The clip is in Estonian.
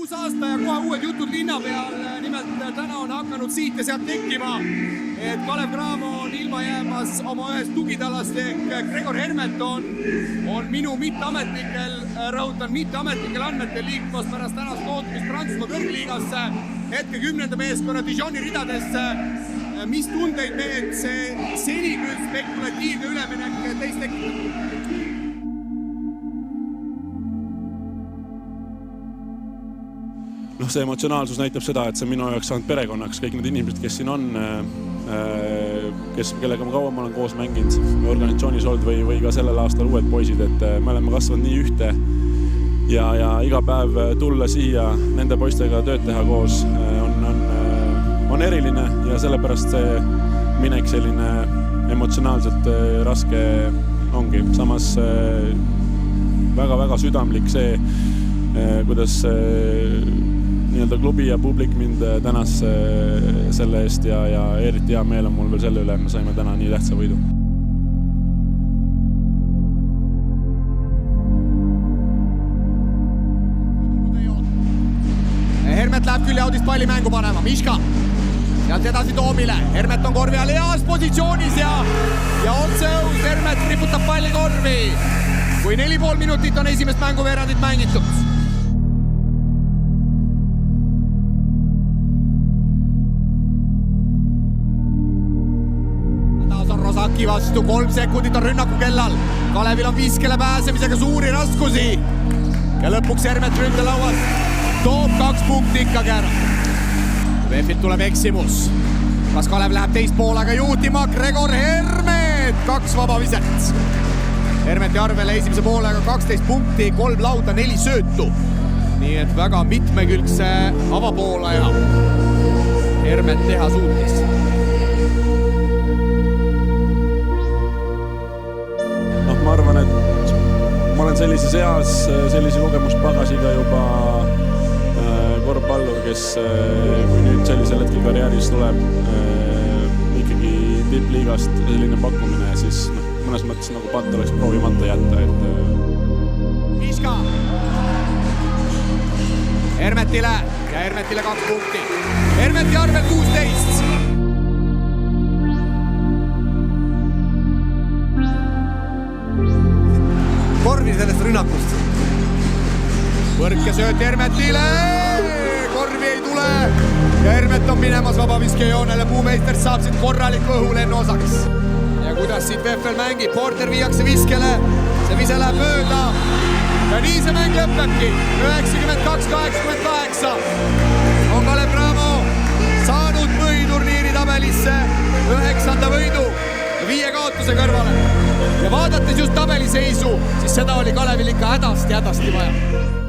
uus aasta ja kohe uued jutud linna peal. Nimelt täna on hakanud siit ja sealt tekkima, et Kalev Cramo on ilma jäämas oma ühest tugitalast ehk Gregor Hermet on minu mitteametlikel, rõhutan mitteametlikel andmetel liikumas pärast tänast lootumist Prantsusmaa kõrgliigasse hetke 10. meeskonna Dijoni ridadesse. Mis tundeid mehed see seni küll spekulatiivne üleminek teist tekitab? See emotsionaalsus näitab seda, et see minu jaoks saanud perekonnaks. Kõik need inimesed, kes siin on, kellega ma kauem olen koos mänginud organisatsioonis olnud või ka sellel aastal uued poisid, et me oleme kasvanud nii ühte ja iga päev tulla siia nende poistega tööd teha koos on eriline ja sellepärast see minek selline emotsionaalselt raske ongi. Samas väga-väga südamlik see, kuidas nii-öelda klubi ja publik mind tänas selle eest ja eriti hea meel on mul veel selle üle, et me saime täna nii tähtsa võidu. Hermet läheb küll jaudist palli mängu panema, Miška sealt edasi Toomile, Hermet on korvi all heas positsioonis ja otseõus Hermet riputab palli korvi, kui 4,5 minutit on esimest mänguveerandit mängitud. Rosaki vastu, 3 sekundit on rünnaku kellal. Kalevil on viskele pääsemisega suuri raskusi. Ja lõpuks Hermet ründelauas toob 2 punkti ikkagi ära. VF-ilt tuleb eksimus. Kas Kalev läheb teist poolega juhtima? Gregor Hermet, 2 vaba viset. Hermeti arvele esimese poolega 12 punkti, 3 lauda, 4 söötu. Nii et väga mitmekülgse avapoolaja Hermet teha suutis. Ma arvan, et ma olen sellises eas, sellise kogemuspagasiga juba korvpallur, kes kui nüüd sellisel hetkel karjääris tuleb ikkagi tippliigast selline pakkumine, siis mõnes mõttes nagu patt oleks proovimata jätta. Miška Hermetile ja Hermetile 2 punkti. Hermeti arvel 16. Korvi sellest rünnakust. Võrk ja sööt Hermetile. Korvi ei tule. Ja Hermet on minemas vabaviskejoonele. Puumeister saab siit korraliku õhulennu osaks. Ja kuidas siit VFL mängib. Porter viiakse viskele. See vise läheb mööda. Ja nii see mäng lõppebki. 92-88. On Kalev Cramo saanud põhiturniiri tabelisse 9. võidu 5 kaotuse kõrvale. Ja vaadates just tabeliseisu, siis seda oli Kalevil ikka hädasti vaja.